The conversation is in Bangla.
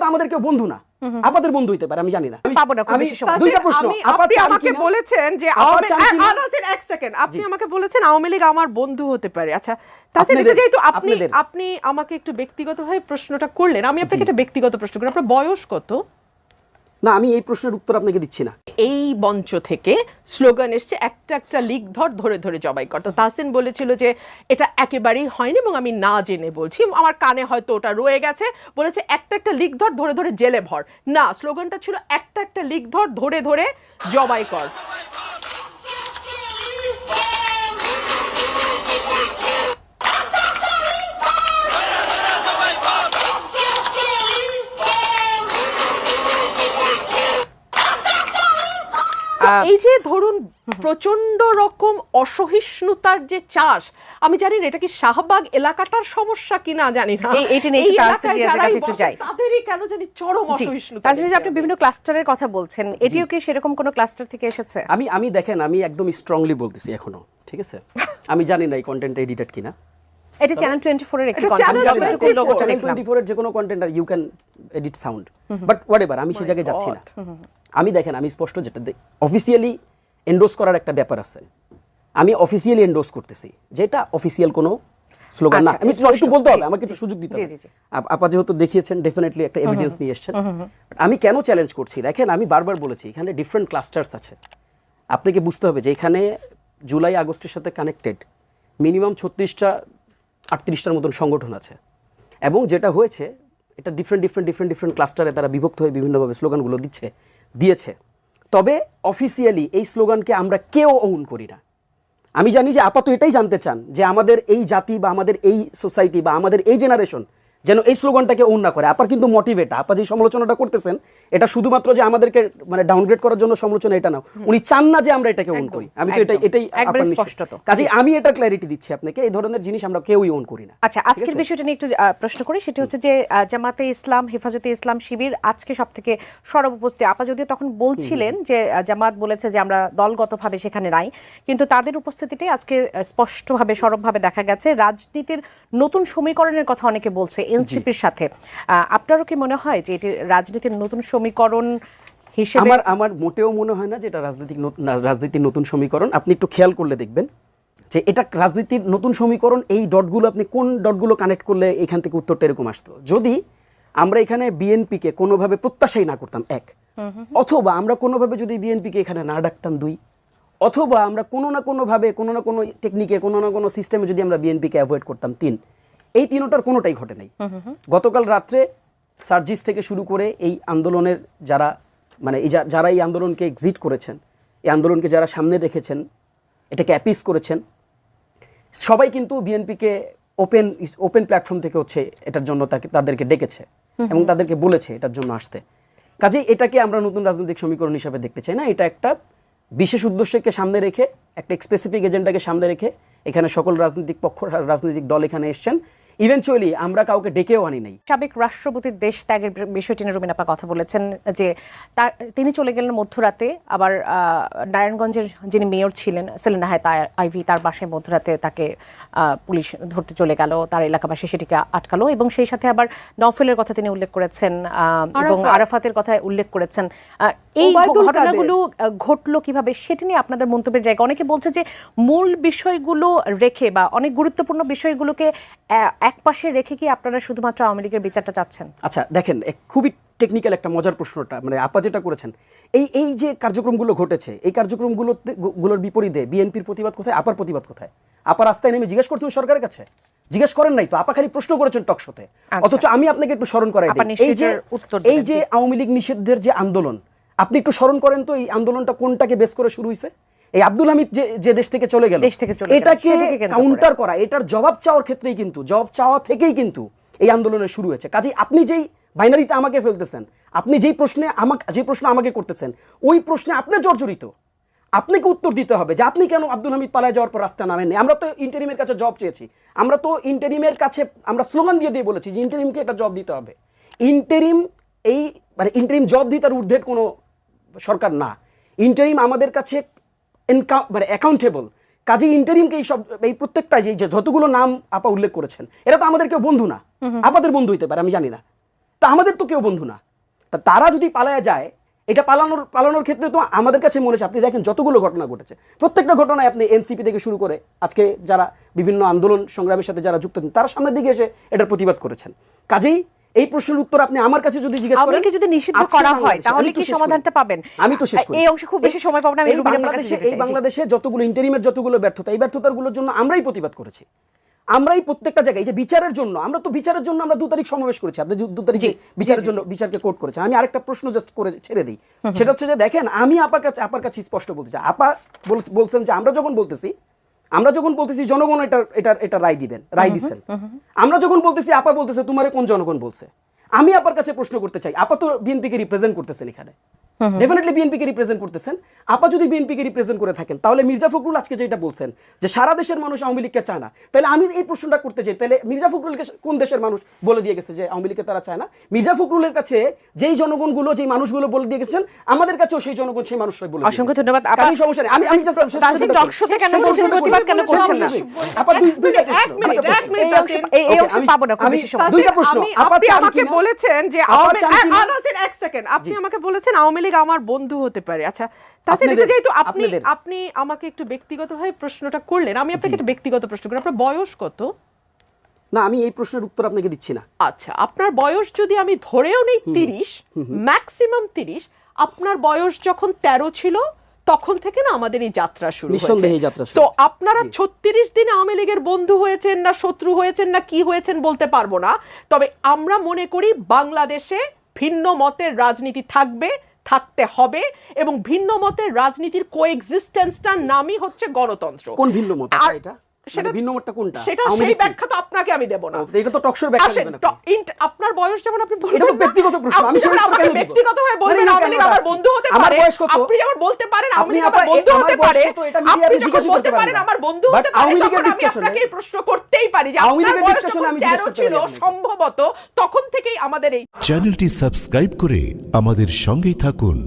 আমাদের কেউ বন্ধু না, আপাদের বন্ধু হইতে পারে আমি জানি না। পাবো না খুব বেশি সময়। দুইটা প্রশ্ন, আপনি আমাকে বলেছেন যে এক সেকেন্ড, আপনি আমাকে বলেছেন আওয়ামী লীগ আমার বন্ধু হতে পারে। আচ্ছা তাহলে যেহেতু আপনি আমাকে একটু ব্যক্তিগতভাবে প্রশ্নটা করলেন, আমি আপনাকে একটা ব্যক্তিগত প্রশ্ন করি, আপনার বয়স কত? না, আমি এই প্রশ্নের উত্তর আপনাকে দিচ্ছি না। এই মঞ্চ থেকে স্লোগান এসছে একটা একটা লিগ ধরে ধরে জবাই কর। তো তাহসিন বলেছিল যে এটা একেবারেই হয়নি এবং আমি না জেনে বলছি, আমার কানে হয়তো ওটা রয়ে গেছে, বলেছে একটা একটা লিগ ধরে ধরে জেলে ভর। না, স্লোগানটা ছিল একটা একটা লিগ ধরে ধরে জবাই কর। এই যে ধরুন প্রচন্ড রকম অসহিষ্ণুতার যে চাষ, আমি জানি না এটা কি শাহবাগ এলাকাটার সমস্যা কিনা জানি না, তাদেরই কেন জানি চরম অসহিষ্ণুতা। আপনি বিভিন্ন ক্লাস্টারের কথা বলছেন, এটিও কি সেরকম কোনো ক্লাস্টার থেকে এসেছে? আমি দেখেন, আমি একদম স্ট্রংলি বলতেছি এখনো, ঠিক আছে? আমি জানি না এই কন্টেন্ট এডিটেড কিনা। এটা চ্যানেল 24 এর একটি কন্টেন্ট, যতটুকু লোগো চ্যানেল 24 এর যে কোনো কন্টেন্ট আর you can edit sound, but whatever, আমি সেই জায়গায় যাচ্ছি না। আমি দেখেন, আমি স্পষ্ট যেটা অফিসিয়ালি এন্ডোর্স করার একটা ব্যাপার আছে, আমি অফিসিয়ালি এন্ডোর্স করতেছি, যেটা অফিসিয়াল কোনো স্লোগান না। আমি একটু বলতে হবে, আমাকে একটু সুযোগ দিতে হবে। আপা যেহেতু দেখিয়েছেন, ডেফিনেটলি একটা এভিডেন্স নিয়ে এসেছেন। আমি কেন চ্যালেঞ্জ করছি দেখেন, আমি বারবার বলেছি এখানে ডিফারেন্ট ক্লাস্টার্স আছে। আপনাকে বুঝতে হবে যে এখানে জুলাই আগস্টের সাথে কানেক্টেড মিনিমাম 36টা 38টার মতন সংগঠন আছে, এবং যেটা হয়েছে এটা ডিফারেন্ট ক্লাস্টারে তারা বিভক্ত হয়ে বিভিন্নভাবে স্লোগানগুলো দিয়েছে। তবে অফিসিয়ালি এই স্লোগানকে আমরা কেউ ওন করি না। আমি জানি যে আপাতত এটাই জানতে চান যে আমাদের এই জাতি বা আমাদের এই সোসাইটি বা আমাদের এই জেনারেশন যেন এই স্লোগানটাকে ওন না করে। আপার কিন্তু মোটিভেট, আপা যে সমালোচনাটা করতেছেন এটা শুধুমাত্র যে আমাদেরকে মানে ডাউনগ্রেড করার জন্য সমালোচনা, এটা না, উনি চান না যে আমরা এটাকে ওন করি। আমি তো এটাই কাজে আমি এটা ক্ল্যারিটি দিচ্ছি আপনাকে, এই ধরনের জিনিস আমরা কেউই ওন করি না। আচ্ছা, আজকের বিষয়টা নিয়ে একটু প্রশ্ন করি, সেটা হচ্ছে যে জামাতে ইসলাম, হেফাজতে ইসলাম শিবির আজকে সব থেকে সরব উপস্থিত। আপা যদিও তখন বলছিলেন যে জামাত বলেছে যে আমরা দলগতভাবে সেখানে নাই, কিন্তু তাদের উপস্থিতিটাই আজকে স্পষ্টভাবে সরবভাবে দেখা গেছে। রাজনীতির নতুন সমীকরণের কথা অনেকে বলছে এনসিপির সাথে, আপনারও কি মনে হয় যে এটি রাজনীতির নতুন সমীকরণ হিসেবে? আমার মোটেও মনে হয় না যে এটা রাজনীতির নতুন সমীকরণ। আপনি একটু খেয়াল করলে দেখবেন যে এটা রাজনীতির নতুন সমীকরণ। এই ডটগুলো আপনি কোন ডটগুলো কানেক্ট করলে এখান থেকে উত্তরটা এরকম আসতো, যদি আমরা এখানে বিএনপিকে কোনোভাবে প্রত্যাশাই না করতাম, এক, অথবা আমরা কোনোভাবে যদি বিএনপিকে এখানে না ডাকতাম, দুই, অথবা আমরা কোনো না কোনোভাবে কোনো না কোনো টেকনিকে কোনো না কোনো সিস্টেমে যদি আমরা বিএনপিকে অ্যাভয়েড করতাম, তিন, এই তিনটার কোনোটাই ঘটে নাই। গতকাল রাত্রে সার্জিস থেকে শুরু করে এই আন্দোলনের যারা এই আন্দোলনকে এক্সিট করেছেন, এই আন্দোলনকে যারা সামনে রেখেছেন, এটাকে অ্যাপিস করেছেন, সবাই কিন্তু বিএনপিকে ওপেন প্ল্যাটফর্ম থেকে হচ্ছে এটার জন্য তাদেরকে ডেকেছে এবং তাদেরকে বলেছে এটার জন্য আসতে। কাজেই এটাকে আমরা নতুন রাজনৈতিক সমীকরণ হিসাবে দেখতে চাই না। এটা একটা বিশেষ উদ্দেশ্যকে সামনে রেখে, একটা স্পেসিফিক এজেন্ডাকে সামনে রেখে এখানে সকল রাজনৈতিক দল এখানে এসছেন। ইভেনচুয়ালি আমরা কাউকে ডেকেও আনি নাই। সাবেক রাষ্ট্রপতির দেশ ত্যাগের বিষয়টি নিয়ে রুমিন আপা কথা বলেছেন যে তিনি চলে গেলেন মধ্যরাতে, আবার নারায়ণগঞ্জের যিনি মেয়র ছিলেন সেলিনা হায়াত আইভি, তার বাসায় মধ্যরাতে তাকে পুলিশ ধরতে চলে গেল, তার এলাকাবাসী সেটিকে আটকালো, এবং সেই সাথে আবার নওফেলের কথা তিনি উল্লেখ করেছেন এবং আরাফাতের কথা উল্লেখ করেছেন। এই ঘটনাগুলো ঘটলো কিভাবে, সেটি নিয়ে আপনাদের মন্তব্যের জায়গা। অনেকে বলছে যে মূল বিষয়গুলো রেখে বা অনেক গুরুত্বপূর্ণ বিষয়গুলোকে একপাশে রেখে কি আপনারা শুধুমাত্র আওয়ামী লীগের বিচারটা চাচ্ছেন? আচ্ছা দেখেন, খুবই টেকনিক্যাল একটা মজার প্রশ্নটা, মানে আপা যেটা করেছেন, এই যে কার্যক্রমগুলো ঘটেছে, এই কার্যক্রমগুলোর বিপরীতে বিএনপির প্রতিবাদ কোথায়, আপার প্রতিবাদ কোথায়? আপা রাস্তায় নেমে জিজ্ঞেস করছেন সরকারের কাছে? জিজ্ঞেস করেন নাই তো, আপা খালি প্রশ্ন করেছেন টক শোতে। অথচ আমি আপনাকে একটু স্মরণ করাই দিই, এই যে আওয়ামী লীগ নিষিদ্ধের যে আন্দোলন, আপনি একটু স্মরণ করেন তো এই আন্দোলনটা কোনটাকে বেস করে শুরু হয়েছে? এই আব্দুল হামিদ যে দেশ থেকে চলে গেল, এটাকে কাউন্টার করা, এটার জবাব চাওয়ার ক্ষেত্রেই কিন্তু, জবাব চাওয়া থেকেই কিন্তু এই আন্দোলনের শুরু হয়েছে। কাজেই আপনি যেই বাইনারিতে আমাকে ফেলতেছেন, আপনি যে প্রশ্ন আমাকে করতেছেন, ওই প্রশ্নে আপনি জর্জরিত। আপনাকে উত্তর দিতে হবে যে আপনি কেন আব্দুল হামিদ পালায় যাওয়ার পর রাস্তা নামেননি। আমরা তো ইন্টারিমের কাছে জব চেয়েছি, আমরা তো ইন্টারিমের কাছে আমরা স্লোগান দিয়ে বলেছি যে ইন্টারিমকে একটা জব দিতে হবে। ইন্টারিম জব দিয়ে তার ঊর্ধ্বের কোনো সরকার না। ইন্টারিম আমাদের কাছে অ্যাকাউন্টেবল। কাজে ইন্টারিমকে এই প্রত্যেকটা যে যতগুলো নাম আপা উল্লেখ করেছেন, এরা তো আমাদের কেউ বন্ধু না, আপাদের বন্ধু হইতে পারে আমি জানি না। তা আমাদের তো কেউ বন্ধু না। তা তারা যদি পালায়া যায়, এটা পালানোর ক্ষেত্রে তো আমাদের কাছে মনে হচ্ছে, আপনি দেখেন যতগুলো ঘটনা ঘটেছে, প্রত্যেকটা ঘটনায় আপনি এনসিপি থেকে শুরু করে আজকে যারা বিভিন্ন আন্দোলন সংগ্রামের সাথে যারা যুক্ত আছেন, তারা সামনের দিকে এসে এটার প্রতিবাদ করেছেন। কাজেই এই প্রশ্নের উত্তর আপনি আমার কাছে যদি জিজ্ঞেস করেন, আওয়ামী যদি নিষিদ্ধ আজকে করা হয় বাংলাদেশে, তাহলে আমি তো কি শেষ করি। সমাধানটা পাবেন? আমি তো শেষ করি। এই অংশে খুব বেশি সময় পাবো না, আমি রুবিনা আপনার কাছে যেতে চাই। এই বাংলাদেশে যতগুলো ইন্টারিমের যতগুলো ব্যর্থতা, এই ব্যর্থতাগুলোর জন্য আমরাই প্রতিবাদ করেছি। আমরাই প্রত্যেকটা জায়গায়, এই যে বিচারের জন্য, আমরা তো বিচারের জন্য আমরা 2 তারিখ সমাবেশ করেছি, আপনি 2 তারিখে বিচারের জন্য বিচারকে কোর্ট করেছেন। আমি আরেকটা প্রশ্ন জাস্ট করে ছেড়ে দিই, সেটা হচ্ছে যে দেখেন, আমি আপার কাছে স্পষ্ট বলতে চাই। আপা বলছেন যে আমরা যখন বলতেছি জনগণ এটা রায় দিচ্ছেন। আমরা যখন বলতেছি, আপা বলতেছে তোমারে কোন জনগণ বলছে। আমি আপার কাছে প্রশ্ন করতে চাই, আপা তো বিএনপিকে রিপ্রেজেন্ট করতেছেন এখানে, ডেফিনেটলি বিএনপিকে রিপ্রেজেন্ট করতেছেন। আপা যদি বিএনপিকে রিপ্রেজেন্ট করে থাকেন, তাহলে মির্জা ফখরুল আজকে যেটা বলছেন যে সারা দেশের মানুষ আওয়ামী লীগকে চায় না, তাহলে আমি এই প্রশ্নটা করতে চাই, তাহলে মির্জা ফখরুলকে কোন দেশের মানুষ বলে দিয়ে গেছে যে আওয়ামী লীগকে তারা চায় না? মির্জা ফখরুলের কাছে যেই জনগণগুলো, যেই মানুষগুলো বলে দিয়ে গেছেন, আমাদের কাছেও সেই জনগণ, সেই মানুষরাই বলে। অসংখ্য ধন্যবাদ। কাজেই সমস্যা নেই। আমি জাস্ট তাহসিন টক শোতে কেন বলছেন, প্রতিবাদ কেন করছেন না? আপা দুইটা প্রশ্ন, এই অংশে পাবো না খুব বেশি সময়। দুইটা প্রশ্ন। আপা আপনি চান আমাকে কিনা? বলেছেন যে আপা চান কিনা? এক সেকেন্ড, আপনি আমাকে বলেছেন আওয়ামী লীগ আমার বন্ধু হতে পারে। আচ্ছা, তাহলে আপনাদের- যেহেতু আপনাদের। আপনি আমাকে একটু ব্যক্তিগতভাবে প্রশ্নটা করলেন, আমি আপনাকে একটা ব্যক্তিগত প্রশ্ন করি। আপনার বয়স কত? না, আমি এই প্রশ্নের উত্তর আপনাকে দিচ্ছি না। আচ্ছা, আপনার বয়স যদি আমি ধরেও নেই 30, ম্যাক্সিমাম 30, আপনার বয়স যখন 13 ছিল তখন থেকে না আমাদের এই যাত্রা শুরু হয়েছে। নিঃসন্দেহে এই যাত্রা শুরু তো হয়েছে। আপনারা 36 দিনে আওয়ামী লীগের বন্ধু হয়েছেন না শত্রু হয়েছেন না কি হয়েছেন বলতে পারবো না, তবে আমরা মনে করি বাংলাদেশে ভিন্ন মতের রাজনীতি থাকতে হবে, এবং ভিন্ন মতের রাজনীতির কোএক্সিস্টেন্সটার নামই হচ্ছে গণতন্ত্র। কোন ভিন্ন মত আর এটা? সেটা ভিন্ন মতটা কোনটা? সেটা আওয়ামী সেই লীগ কি? ব্যাখ্যা তো আপনাকে আমি দেব না। এটা তো টকশোর ব্যাখ্যা আসেন, দেবেন আপনি। আপনার বয়স যেমন আপনি বলবেন এটা তো না, ব্যক্তিগত প্রশ্ন, আমি আপনি সেই যেমন উত্তর আমাকে কেন দিব? ব্যক্তিগতভাবে বলবেন না, আওয়ামী লীগ আমার বন্ধু হতে আমার পারে, বয়স কত? আপনি যেমন বলতে পারেন আওয়ামী আপনি লীগ আমার আপা, বন্ধু আমার হতে বয়স পারে, কত? এটা মিডিয়াতে আপনি যখন জিজ্ঞাসা বলতে করতে পারেন পারেন আমার না। বন্ধু But হতে পারে, আওয়ামী লীগের তখন আমি discussion-এ- আপনাকে এই প্রশ্ন করতেই পারি যে আওয়ামী আপনার লীগের বয়স discussion-এ যখন আমি জিজ্ঞেস 13 করতে ছিল পারি আপনাকে। সম্ভবত, তখন থেকেই আমাদের এই চ্যানেলটি সাবস্ক্রাইব করে আমাদের সঙ্গেই থাকুন।